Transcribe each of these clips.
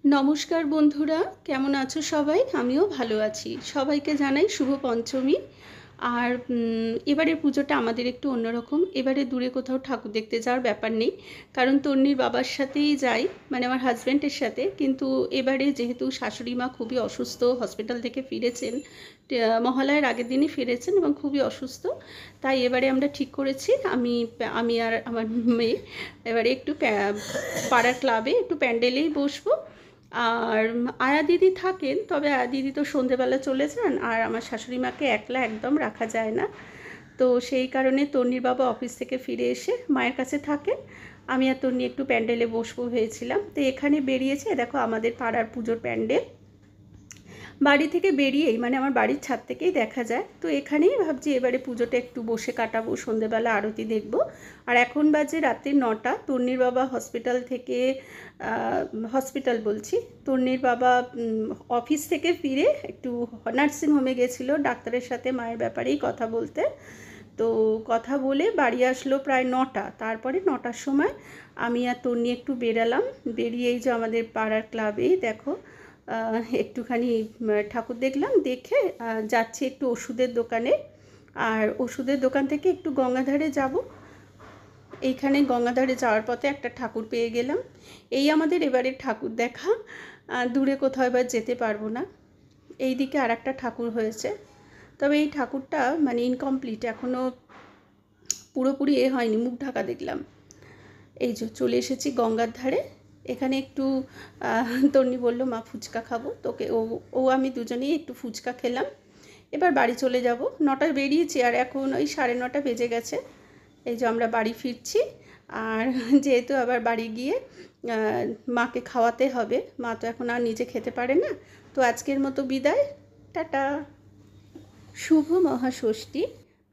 নমস্কার বন্ধুরা, কেমন আছো সবাই? আমিও ভালো আছি। সবাইকে জানাই শুভ পঞ্চমী। আর এবারের পুজোটা আমাদের একটু অন্যরকম। এবারে দূরে কোথাও ঠাকুর দেখতে যাওয়ার ব্যাপার নেই, কারণ তন্নির বাবার সাথেই যাই, মানে আমার হাজব্যান্ডের সাথে। কিন্তু এবারে যেহেতু শাশুড়ি মা খুবই অসুস্থ, হসপিটাল থেকে ফিরেছেন, মহালয়ার আগের দিনই ফিরেছেন এবং খুবই অসুস্থ, তাই এবারে আমরা ঠিক করেছি আমি আর আমার মেয়ে এবারে একটু পাড়ার ক্লাবে একটু প্যান্ডেলেই বসবো। আর আয়া দিদি থাকেন, তবে আয়া দিদি তো সন্ধেবেলা চলে যান, আর আমার শাশুড়ি মাকে একলা একদম রাখা যায় না। তো সেই কারণে তন্নির বাবা অফিস থেকে ফিরে এসে মায়ের কাছে থাকেন, আমি আর তন্নি একটু প্যান্ডেলে বসবো হয়েছিলাম। তো এখানে বেরিয়েছে, দেখো আমাদের পাড়ার পুজোর প্যান্ডেল। বাড়ি থেকে বেরিয়েই, মানে আমার বাড়ির ছাদ থেকেই দেখা যায়। তো এখানেই ভাবছি এবারে পুজোটা একটু বসে কাটাবো, সন্ধেবেলা আরতি দেখব। আর এখন বাজে রাত্রি 9টা। তন্নির বাবা হসপিটাল থেকে তন্নির বাবা অফিস থেকে ফিরে একটু নার্সিংহোমে গেছিলো ডাক্তারের সাথে মায়ের ব্যাপারেই কথা বলতে। তো কথা বলে বাড়ি আসলো প্রায় 9টা। তারপরে 9টার সময় আমি আর তন্নি একটু বেরালাম। বেরিয়েই যে আমাদের পাড়ার ক্লাবেই দেখো একটুখানি ঠাকুর দেখলাম, দেখে যাচ্ছি একটু ওষুধের দোকানে। আর ওষুধের দোকান থেকে একটু গঙ্গাধারে যাব। এইখানে গঙ্গাধারে যাওয়ার পথে একটা ঠাকুর পেয়ে গেলাম। এই আমাদের এবারের ঠাকুর দেখা। দূরে কোথাও এবার যেতে পারবো না। এই দিকে আর একটা ঠাকুর হয়েছে, তবে এই ঠাকুরটা মানে ইনকমপ্লিট, এখনও পুরোপুরি হয়নি, মুখ ঢাকা দেখলাম। এই যে চলে এসেছি গঙ্গার ধারে। এখানে একটু তন্নি বললো মা ফুচকা খাবো, তোকে ও আমি দুজনেই একটু ফুচকা খেলাম। এবার বাড়ি চলে যাব। 9টায় বেরিয়েছি আর এখন ওই 9:30 বেজে গেছে। এই যে আমরা বাড়ি ফিরছি। আর যেহেতু আবার বাড়ি গিয়ে মাকে খাওয়াতে হবে, মা তো এখন আর নিজে খেতে পারে না। তো আজকের মতো বিদায়, টাটা। শুভ মহাষষ্ঠী।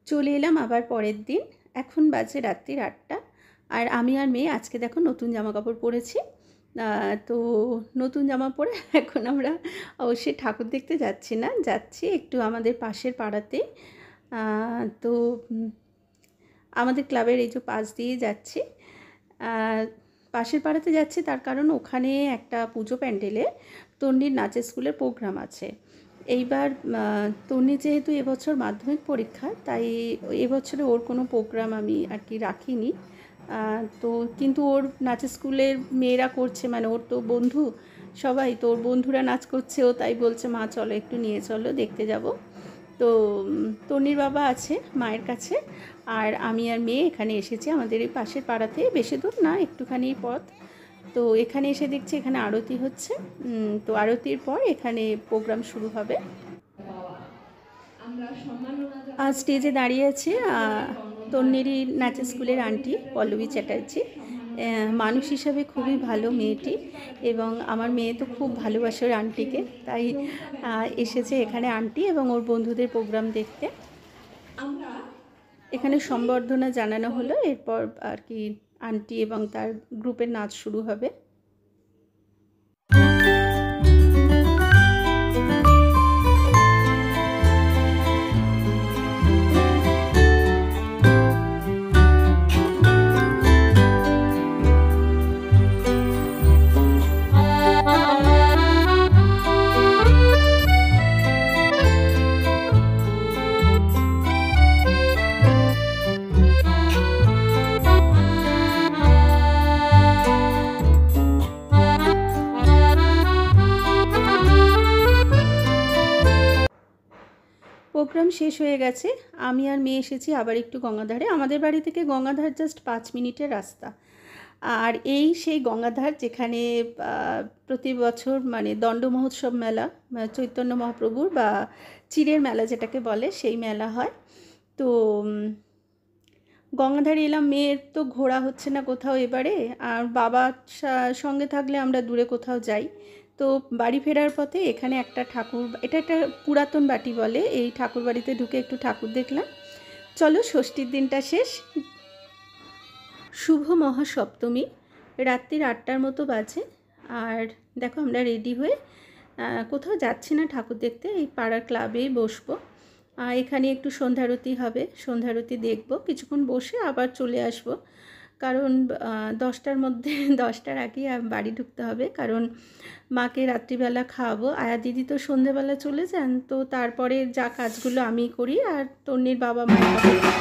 চলে এলাম আবার পরের দিন। এখন বাজে রাত্রি 8টা। আর আমি আর মেয়ে আজকে দেখো নতুন জামা কাপড় পরেছি। তো নতুন জামা পরে এখন আমরা অবশ্যই ঠাকুর দেখতে যাচ্ছি না, যাচ্ছি একটু আমাদের পাশের পাড়াতে। তো আমাদের ক্লাবের এই যে পাশ দিয়ে যাচ্ছি, পাশের পাড়াতে যাচ্ছি তার কারণ ওখানে একটা পুজো প্যান্ডেলে তন্নির নাচের স্কুলের প্রোগ্রাম আছে। এইবার তন্নি যেহেতু এবছর মাধ্যমিক পরীক্ষা, তাই এবছরে ওর কোনো প্রোগ্রাম আমি আর কি রাখিনি। তো কিন্তু ওর নাচের স্কুলের মেয়েরা করছে, মানে ওর তো বন্ধু সবাই, তো ওর বন্ধুরা নাচ করছে, ও তাই বলছে মা চলো একটু নিয়ে চলো, দেখতে যাব। তো তন্নির বাবা আছে মায়ের কাছে, আর আমি আর মেয়ে এখানে এসেছি আমাদের এই পাশের পাড়াতে, বেশি দূর না, একটুখানি পথ। তো এখানে এসে দেখছি এখানে আরতি হচ্ছে। তো আরতির পর এখানে প্রোগ্রাম শুরু হবে। আজ স্টেজে দাঁড়িয়ে আছে তন্নিরই নাচের স্কুলের আন্টি পল্লবী চ্যাটার্জি। মানুষ হিসাবে খুবই ভালো মেয়েটি, এবং আমার মেয়ে তো খুব ভালোবাসে ওর আন্টিকে, তাই এসেছে এখানে আন্টি এবং ওর বন্ধুদের প্রোগ্রাম দেখতে। এখানে সম্বর্ধনা জানানো হলো, এরপর আর কি আন্টি এবং তার গ্রুপের নাচ শুরু হবে। প্রোগ্রাম শেষ হয়ে গেছে, আমি আর মেয়ে এসেছি আবার একটু গঙ্গাধারে। আমাদের বাড়ি থেকে গঙ্গাধার জাস্ট 5 মিনিটের রাস্তা। আর এই সেই গঙ্গাধার যেখানে প্রতি বছর মানে দণ্ড মহোৎসব মেলা, চৈতন্য মহাপ্রভুর বা চিরের মেলা যেটাকে বলে, সেই মেলা হয়। তো গঙ্গাধারে এলাম। মেয়ের তো ঘোরা হচ্ছে না কোথাও এবারে, আর বাবার সঙ্গে থাকলে আমরা দূরে কোথাও যাই। তো বাড়ি ফেরার পথে এখানে একটা ঠাকুর, এটা একটা পুরাতন বাটি বলে, এই ঠাকুর বাড়িতে ঢুকে একটু ঠাকুর দেখলাম। চলো, ষষ্ঠীর দিনটা শেষ। শুভ মহাসপ্তমী। রাত্রির 8টার মতো বাজে। আর দেখো আমরা রেডি হয়ে কোথাও যাচ্ছি না ঠাকুর দেখতে, এই পাড়ার ক্লাবেই বসবো। এখানে একটু সন্ধ্যারতি হবে, সন্ধ্যারতি দেখব, কিছুক্ষণ বসে আবার চলে আসব। কারণ 10টার মধ্যে 10টার আগেই বাড়ি ঢুকতে হবে, কারণ মাকে রাত্রিবেলা খাওয়াবো। আয়া দিদি তো সন্ধেবেলা চলে যান, তো তারপরে যা কাজগুলো আমি করি আর তন্নির বাবা মায়ের কাছে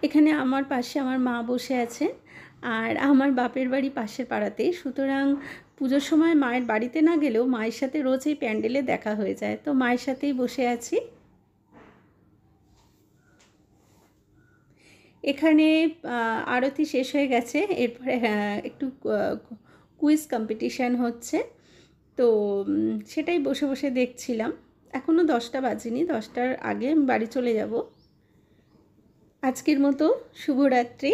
এখানে আমার পাশে আমার মা বসে আছেন, আর আমার বাপের বাড়ি পাশের পাড়াতেই। সুতরাং পুজোর সময় মায়ের বাড়িতে না গেলেও মায়ের সাথে রোজ এই প্যান্ডেলে দেখা হয়ে যায়, তো মায়ের সাথেই বসে আছি। এখানে আরতি শেষ হয়ে গেছে, এরপরে একটু কুইজ কম্পিটিশান হচ্ছে, তো সেটাই বসে বসে দেখছিলাম। এখনও 10টা বাজেনি, 10টার আগে আমি বাড়ি চলে যাব। আজকের মতো শুভরাত্রি।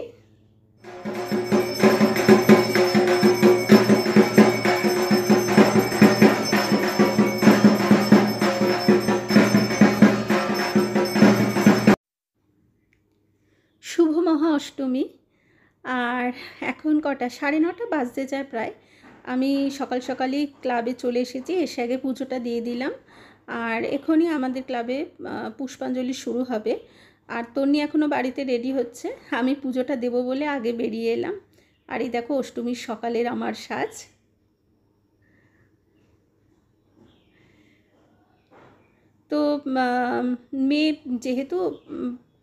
শুভ মহা অষ্টমী, আর এখন কটা 9:30 বাজতে যায় প্রায়। আমি সকাল সকালই ক্লাবে চলে এসেছি, এসে আগে পুজোটা দিয়ে দিলাম। আর এখনই আমাদের ক্লাবে পুষ্পাঞ্জলি শুরু হবে, আর তন্নি এখনও বাড়িতে রেডি হচ্ছে। আমি পুজোটা দেব বলে আগে বেরিয়ে এলাম। আর এই দেখো অষ্টমীর সকালের আমার সাজ। তো মেয়ে যেহেতু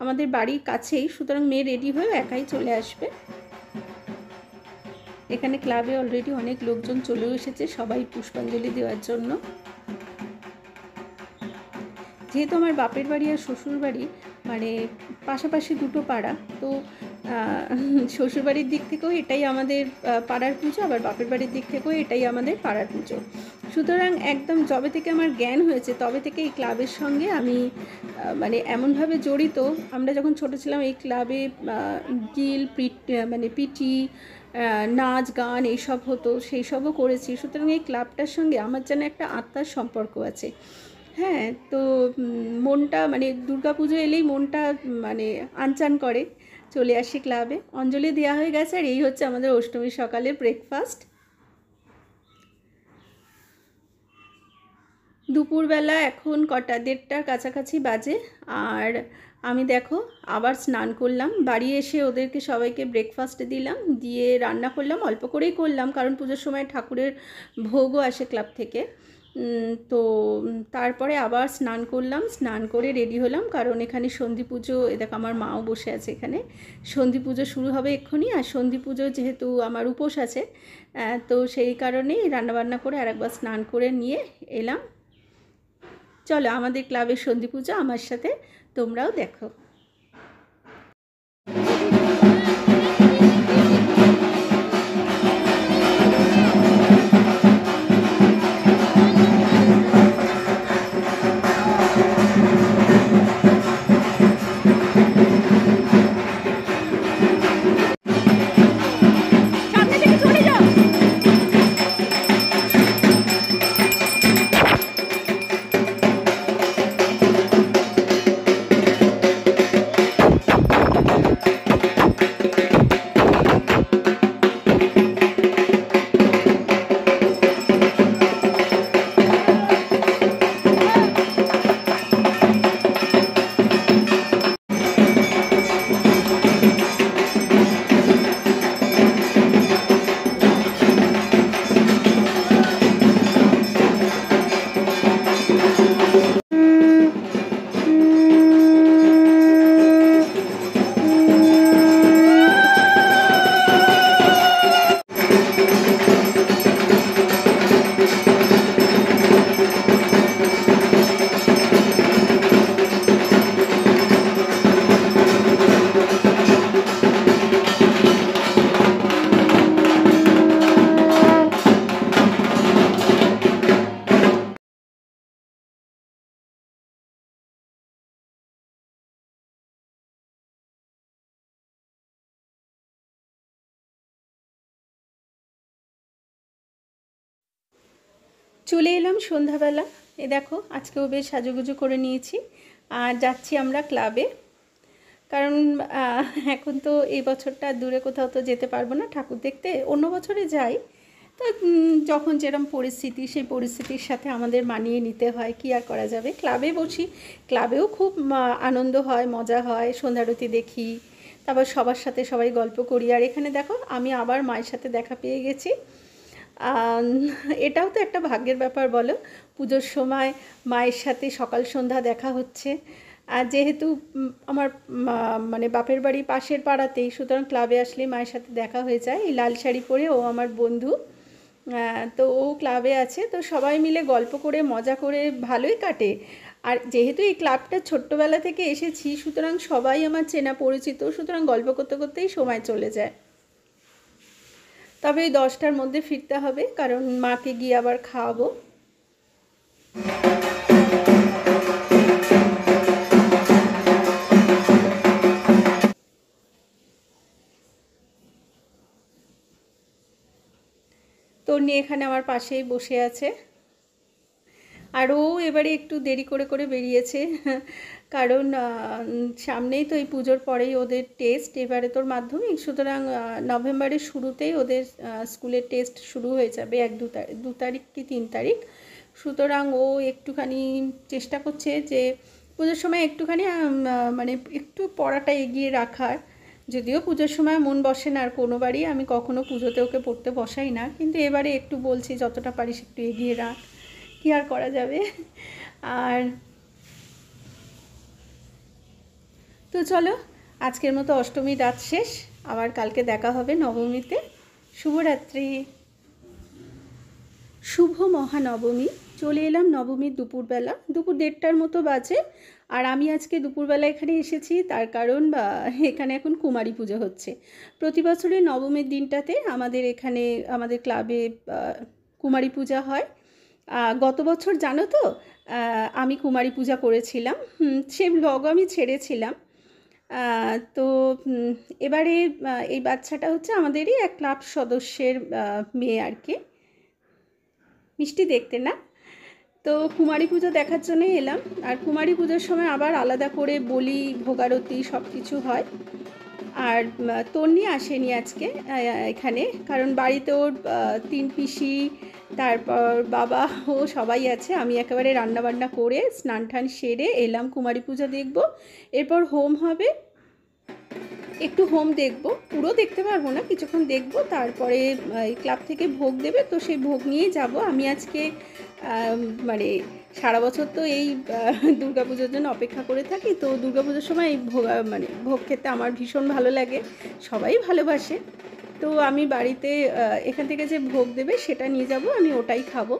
আমাদের বাড়ির কাছেই, সুতরাং মেয়ে রেডি হয়ে একাই চলে আসবে। এখানে ক্লাবে অলরেডি অনেক লোকজন চলেও এসেছে, সবাই পুষ্পাঞ্জলি দেওয়ার জন্য। যেহেতু আমার বাপের বাড়ি আর শ্বশুর বাড়ি মানে পাশাপাশি দুটো পাড়া, তো শ্বশুরবাড়ির দিক থেকেও এটাই আমাদের পাড়ার পুজো, আবার বাপের বাড়ির দিক থেকেও এটাই আমাদের পাড়ার পুজো। সুতরাং একদম যবে থেকে আমার জ্ঞান হয়েছে তবে থেকে এই ক্লাবের সঙ্গে আমি মানে এমনভাবে জড়িত। আমরা যখন ছোটো ছিলাম এই ক্লাবে গিল মানে পিটি, নাচ গান এইসব হতো, সেই সবও করেছি। সুতরাং এই ক্লাবটার সঙ্গে আমার যেন একটা আত্মার সম্পর্ক আছে। হ্যাঁ, তো মনটা মানে দুর্গাপুজো এলেই মনটা মানে আনচান করে, চলে আসি ক্লাবে। অঞ্জলি দেওয়া হয়ে গেছে, আর এই হচ্ছে আমাদের অষ্টমীর সকালে ব্রেকফাস্ট। দুপুরবেলা এখন কটা 1:30টার কাছাকাছি বাজে, আর আমি দেখো আবার স্নান করলাম। বাড়ি এসে ওদেরকে সবাইকে ব্রেকফাস্ট দিলাম, দিয়ে রান্না করলাম, অল্প করেই করলাম কারণ পুজোর সময় ঠাকুরের ভোগও আসে ক্লাব থেকে। তো তারপরে আবার স্নান করলাম, স্নান করে রেডি হলাম, কারণ এখানে সন্ধি পুজো, দেখো আমার মাও বসে আছে এখানে। সন্ধি পুজো শুরু হবে এক্ষুনি, আর সন্ধি পুজো যেহেতু আমার উপোস আছে, তো সেই কারণেই রান্নাবান্না করে আরেকবার স্নান করে নিয়ে এলাম। চলো আমাদের ক্লাবের সন্ধি পুজো আমার সাথে তোমরাও দেখো। চলে এলাম সন্ধ্যাবেলা। এ দেখো আজকেও বেশ সাজুগুজু করে নিয়েছি আর যাচ্ছি আমরা ক্লাবে। কারণ এখন তো এই বছরটা দূরে কোথাও তো যেতে পারবো না ঠাকুর দেখতে, অন্য বছরে যাই। তো যখন যেরকম পরিস্থিতি, সেই পরিস্থিতির সাথে আমাদের মানিয়ে নিতে হয়, কি আর করা যাবে। ক্লাবে বসি, ক্লাবেও খুব আনন্দ হয়, মজা হয়, সন্ধ্যারতি দেখি, তারপর সবার সাথে সবাই গল্প করি। আর এখানে দেখো আমি আবার মায়ের সাথে দেখা পেয়ে গেছি। এটাও তো একটা ভাগ্যের ব্যাপার বলো, পুজোর সময় মায়ের সাথে সকাল সন্ধ্যা দেখা হচ্ছে। আর যেহেতু আমার মানে বাপের বাড়ি পাশের পাড়াতেই, সুতরাং ক্লাবে আসলে মায়ের সাথে দেখা হয়ে যায়। এই লাল শাড়ি পরে ও আমার বন্ধু, তো ও ক্লাবে আছে, তো সবাই মিলে গল্প করে মজা করে ভালোই কাটে। আর যেহেতু এই ক্লাবটা ছোট্টবেলা থেকে এসেছি, সুতরাং সবাই আমার চেনা পরিচিত, সুতরাং গল্প করতে করতেই সময় চলে যায়। তবে এই 10টার মধ্যে ফিরতে হবে, কারণ মাকে গিয়ে আবার খাওয়াবো। তন্নি এখানে আমার পাশেই বসে আছে, আর ও এবারে একটু দেরি করে করে বেরিয়েছে, কারণ সামনেই তো এই পুজোর পরেই ওদের টেস্ট, এবারে তোর মাধ্যমিক, সুতরাং নভেম্বরের শুরুতেই ওদের স্কুলের টেস্ট শুরু হয়ে যাবে, 2 তারিখ কি 3 তারিখ। সুতরাং ও একটুখানি চেষ্টা করছে যে পুজোর সময় একটুখানি মানে একটু পড়াটা এগিয়ে রাখার। যদিও পুজোর সময় মন বসে না আর কোনোবারই, আমি কখনো পুজোতে ওকে পড়তে বসাই না, কিন্তু এবারে একটু বলছি যতটা পারিস একটু এগিয়ে রাখ, কি আর করা যাবে। আর তো চলো, আজকের মতো অষ্টমী রাত শেষ, আবার কালকে দেখা হবে নবমীতে। শুভরাত্রি, শুভ মহানবমী। চলে এলাম নবমীর দুপুরবেলা, দুপুর 1:30টার মতো বাজে। আর আমি আজকে দুপুরবেলা এখানে এসেছি তার কারণ এখানে এখন কুমারী পুজো হচ্ছে। প্রতি বছরের নবমীর দিনটাতে আমাদের এখানে আমাদের ক্লাবে কুমারী পূজা হয়। গত বছর জানো তো আমি কুমারী পূজা করেছিলাম, সেই ব্লগ আমি ছেড়েছিলাম। তো এবারে এই বাচ্চাটা হচ্ছে আমাদেরই এক ক্লাব সদস্যের মেয়ে আর কি, মিষ্টি দেখতে না। তো কুমারী পুজো দেখার জন্য এলাম। আর কুমারী পুজোর সময় আবার আলাদা করে বলি, ভোগারতি সব কিছু হয়। আর তন্নি আসেনি আজকে এখানে, কারণ বাড়িতে ওর 3 পিসি, তারপর বাবা, ও সবাই আছে। আমি একেবারে রান্নাবান্না করে স্নান টান সেরে এলাম কুমারী পুজো দেখব। এরপর হোম হবে, একটু হোম দেখব, পুরো দেখতে পারবো না, কিছুক্ষণ দেখব। তারপরে ক্লাব থেকে ভোগ দেবে, তো সেই ভোগ নিয়েই যাব। আমি আজকে মানে সারা বছর তো এই দুর্গাপুজোর জন্য অপেক্ষা করে থাকি, তো দুর্গাপুজোর সময় এই ভোগ খেতে আমার ভীষণ ভালো লাগে, সবাই ভালোবাসে। তো আমি বাড়িতে এখান থেকে যে ভোগ দেবে সেটা নিয়ে যাব, আমি ওটাই খাবো।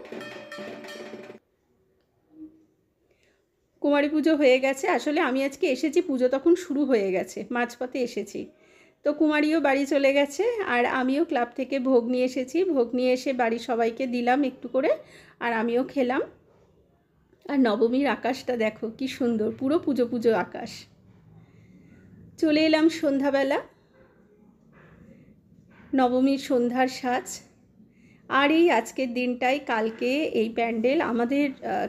কুমারী পুজো হয়ে গেছে, আসলে আমি আজকে এসেছি পুজো তখন শুরু হয়ে গেছে, মাঝপথে এসেছি। তো কুমারীও বাড়ি চলে গেছে, আর আমিও ক্লাব থেকে ভোগ নিয়ে এসেছি। ভোগ নিয়ে এসে বাড়ির সবাইকে দিলাম একটু করে, আর আমিও খেলাম। আর নবমীর আকাশটা দেখো কি সুন্দর, পুরো পুজো পুজো আকাশ। চলে এলাম সন্ধ্যাবেলা, নবমীর সন্ধ্যার সাজ। আর এই আজকের দিনটাই, কালকে এই প্যান্ডেল আমাদের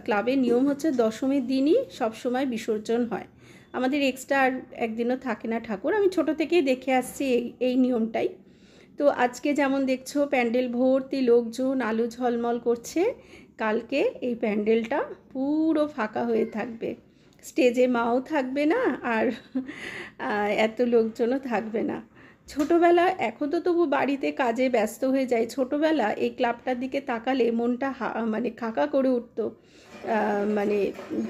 ক্লাবের নিয়ম হচ্ছে দশমীর দিনই সবসময় বিসর্জন হয়, আমাদের এক্সট্রা আর একদিনও থাকে না ঠাকুর। আমি ছোট থেকেই দেখে আসছি এই নিয়মটাই। তো আজকে যেমন দেখছো প্যান্ডেল ভর্তি লোকজন, আলো ঝলমল করছে। কালকে এই প্যান্ডেলটা পুরো ফাঁকা হয়ে থাকবে, স্টেজে মাও থাকবে না, আর এত লোকজনও থাকবে না। ছোটোবেলা, এখন তো তবু বাড়িতে কাজে ব্যস্ত হয়ে যায়, ছোটোবেলা এই ক্লাবটার দিকে তাকালে মনটা মানে খাকা করে উঠতো। মানে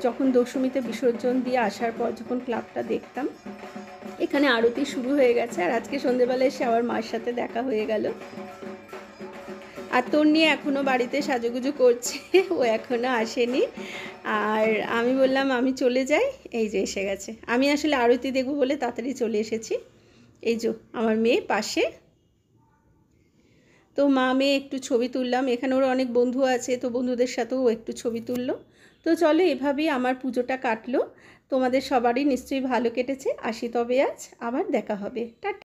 যখন দশমীতে বিসর্জন দিয়ে আসার পর যখন ক্লাবটা দেখতাম। এখানে আরতি শুরু হয়ে গেছে, আর আজকে সন্ধেবেলায় এসে আবার মার সাথে দেখা হয়ে গেল। আর তোর নিয়ে এখনও বাড়িতে সাজুগুজু করছে, ও এখনও আসেনি। আর আমি বললাম আমি চলে যাই, এই যে এসে গেছে। আমি আসলে আরতি দেখবো বলে তাড়াতাড়ি চলে এসেছি। এই যে আমার মেয়ে পাশে, তো মা মেয়ে একটু ছবি তুললাম। এখানে ওর অনেক বন্ধু আছে, তো বন্ধুদের সাথেও একটু ছবি তুললো। তো চলো, এভাবেই আমার পুজোটা কাটলো। তোমাদের সবারই নিশ্চয়ই ভালো কেটেছে। আসি তবে আজ, আবার দেখা হবে, টাটা।